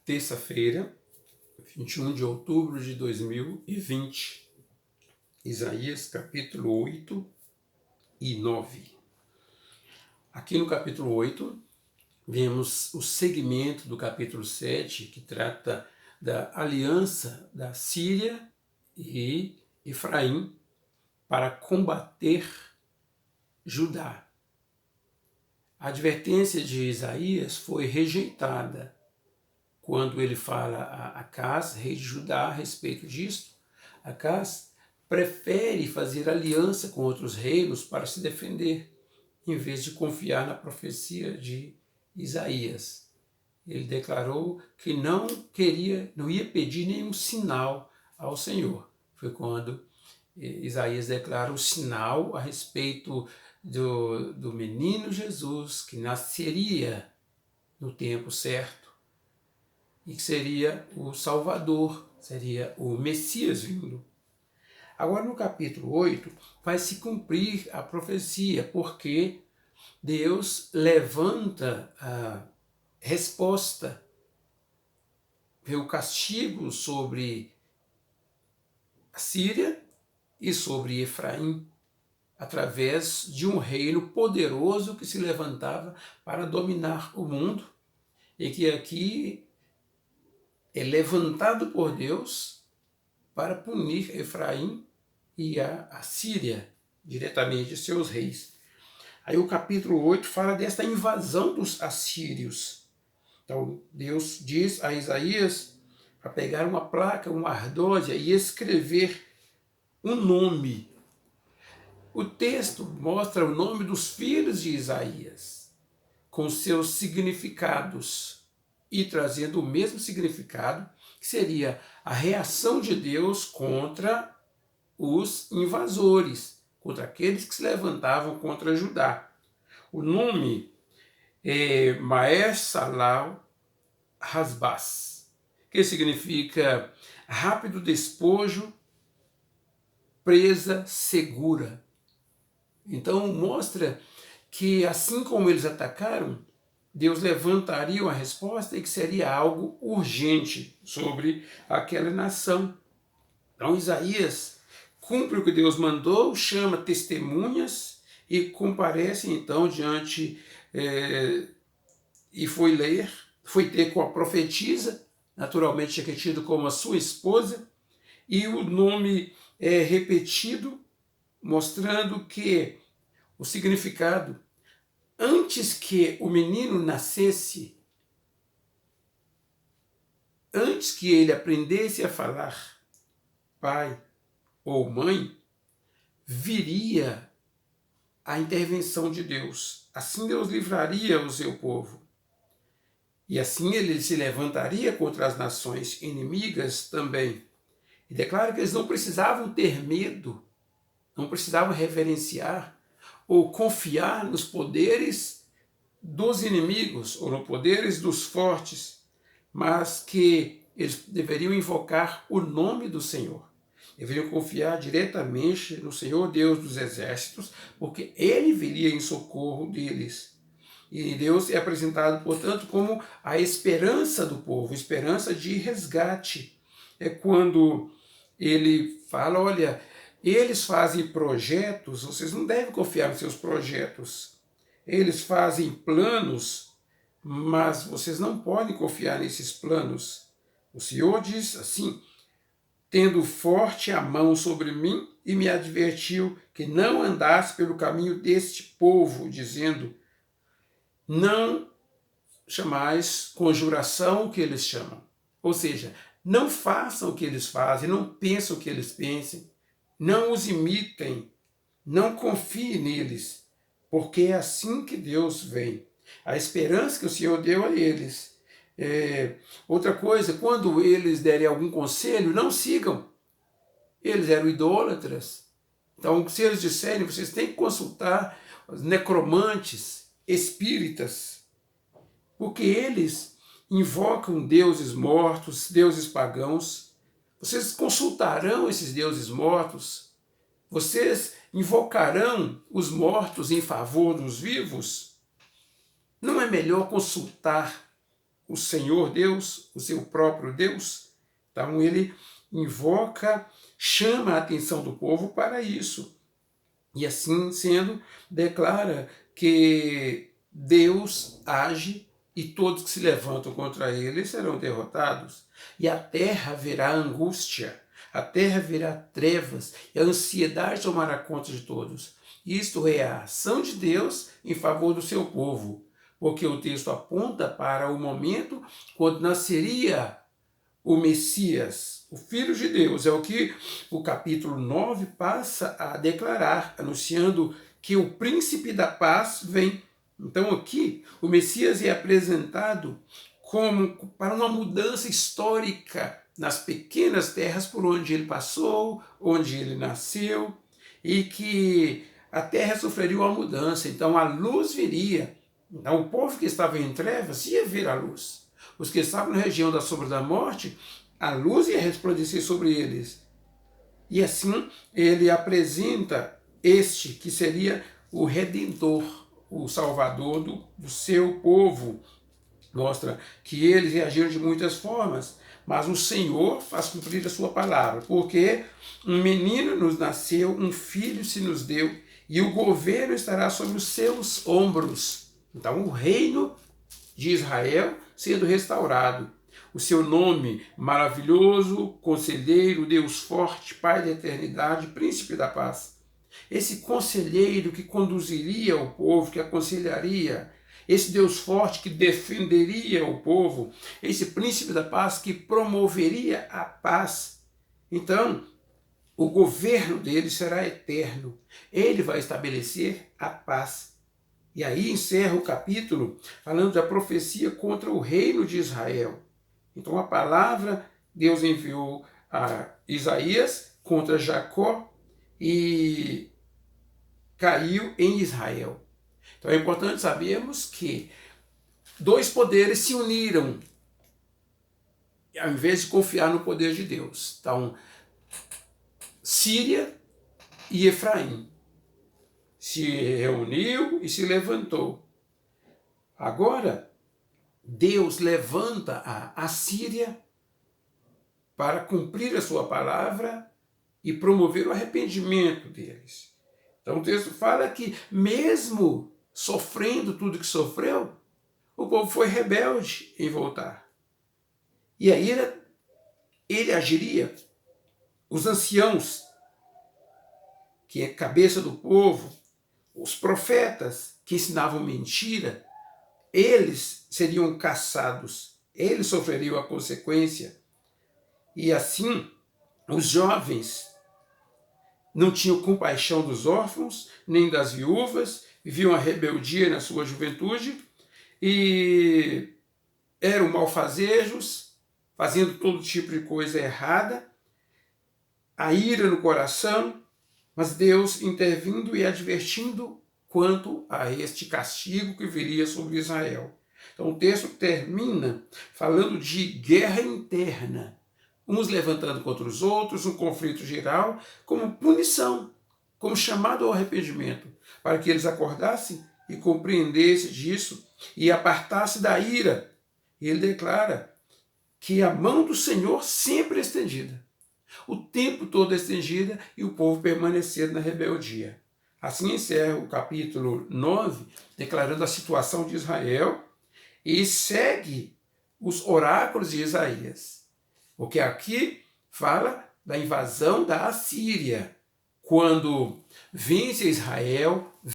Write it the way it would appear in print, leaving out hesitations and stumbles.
terça-feira, 21 de outubro de 2020, Isaías capítulo 8 e 9. Aqui no capítulo 8, vemos o segmento do capítulo 7, que trata da aliança da Síria e Efraim para combater Judá. A advertência de Isaías foi rejeitada quando ele fala a Acás, rei de Judá, a respeito disto. Acás prefere fazer aliança com outros reinos para se defender, em vez de confiar na profecia de Isaías. Ele declarou que não ia pedir nenhum sinal ao Senhor. Foi quando Isaías declara o sinal a respeito do menino Jesus, que nasceria no tempo certo, e que seria o Salvador, seria o Messias vindo. Agora no capítulo 8 vai se cumprir a profecia, porque Deus levanta a resposta, vê o castigo sobre a Síria e sobre Efraim, através de um reino poderoso que se levantava para dominar o mundo, e que aqui é levantado por Deus para punir Efraim e a Síria, diretamente seus reis. Aí o capítulo 8 fala desta invasão dos assírios. Então Deus diz a Isaías para pegar uma placa, uma ardósia e escrever um nome. O texto mostra o nome dos filhos de Isaías, com seus significados, e trazendo o mesmo significado, que seria a reação de Deus contra os invasores, contra aqueles que se levantavam contra Judá. O nome é Maher Salal Hasbaz, que significa rápido despojo, presa segura. Então mostra que assim como eles atacaram, Deus levantaria uma resposta e que seria algo urgente sobre aquela nação. Então Isaías cumpre o que Deus mandou, chama testemunhas e comparece então diante e foi ter com a profetisa, naturalmente é tido como a sua esposa, e o nome é repetido, mostrando que o significado, antes que o menino nascesse, antes que ele aprendesse a falar pai ou mãe, viria a intervenção de Deus. Assim Deus livraria o seu povo. E assim ele se levantaria contra as nações inimigas também. E declara que eles não precisavam ter medo, não precisavam reverenciar ou confiar nos poderes dos inimigos ou nos poderes dos fortes, mas que eles deveriam invocar o nome do Senhor. Deveriam confiar diretamente no Senhor Deus dos exércitos, porque Ele viria em socorro deles. E Deus é apresentado, portanto, como a esperança do povo, esperança de resgate. É quando Ele fala, olha, eles fazem projetos, vocês não devem confiar nos seus projetos. Eles fazem planos, mas vocês não podem confiar nesses planos. O Senhor diz assim, tendo forte a mão sobre mim e me advertiu que não andasse pelo caminho deste povo, dizendo, não chamais conjuração o que eles chamam. Ou seja, não façam o que eles fazem, não pensem o que eles pensem, não os imitem, não confiem neles, porque é assim que Deus vem. A esperança que o Senhor deu a eles. Outra coisa, quando eles derem algum conselho, não sigam. Eles eram idólatras. Então, se eles disserem, vocês têm que consultar os necromantes, espíritas, porque eles invocam deuses mortos, deuses pagãos. Vocês consultarão esses deuses mortos? Vocês invocarão os mortos em favor dos vivos? Não é melhor consultar o Senhor Deus, o seu próprio Deus. Então ele invoca, chama a atenção do povo para isso. E assim sendo, declara que Deus age e todos que se levantam contra ele serão derrotados. E a terra verá angústia, a terra verá trevas, e a ansiedade tomará conta de todos. Isto é a ação de Deus em favor do seu povo, porque o texto aponta para o momento quando nasceria o Messias, o Filho de Deus. É o que o capítulo 9 passa a declarar, anunciando que o príncipe da paz vem. Então aqui o Messias é apresentado como para uma mudança histórica nas pequenas terras por onde ele passou, onde ele nasceu, e que a terra sofreria uma mudança. Então a luz viria. Então o povo que estava em trevas ia ver a luz. Os que estavam na região da sombra da morte, a luz ia resplandecer sobre eles. E assim ele apresenta este que seria o Redentor, o Salvador do seu povo. Mostra que eles reagiram de muitas formas, mas o Senhor faz cumprir a sua palavra, porque um menino nos nasceu, um filho se nos deu, e o governo estará sobre os seus ombros. Então o reino de Israel sendo restaurado. O seu nome maravilhoso, Conselheiro, Deus forte, Pai da eternidade, Príncipe da paz. Esse conselheiro que conduziria o povo, que aconselharia, esse Deus forte que defenderia o povo, esse Príncipe da paz que promoveria a paz. Então, o governo dele será eterno. Ele vai estabelecer a paz. E aí encerra o capítulo falando da profecia contra o reino de Israel. Então a palavra Deus enviou a Isaías contra Jacó e caiu em Israel. Então é importante sabermos que dois poderes se uniram ao invés de confiar no poder de Deus. Então, Síria e Efraim se reuniu e se levantou. Agora, Deus levanta a Síria para cumprir a sua palavra e promover o arrependimento deles. Então o texto fala que mesmo sofrendo tudo que sofreu, o povo foi rebelde em voltar. E aí ele agiria. Os anciãos, que é cabeça do povo, os profetas que ensinavam mentira, eles seriam caçados, eles sofreriam a consequência. E assim, os jovens não tinham compaixão dos órfãos, nem das viúvas, viviam a rebeldia na sua juventude e eram malfazejos, fazendo todo tipo de coisa errada, a ira no coração, mas Deus intervindo e advertindo quanto a este castigo que viria sobre Israel. Então o texto termina falando de guerra interna, uns levantando contra os outros, um conflito geral, como punição, como chamado ao arrependimento, para que eles acordassem e compreendessem disso e apartassem da ira. E ele declara que a mão do Senhor sempre é estendida, o tempo todo estendida, e o povo permanecendo na rebeldia. Assim encerra o capítulo 9, declarando a situação de Israel, e segue os oráculos de Isaías. Porque aqui fala da invasão da Assíria, quando vence Israel,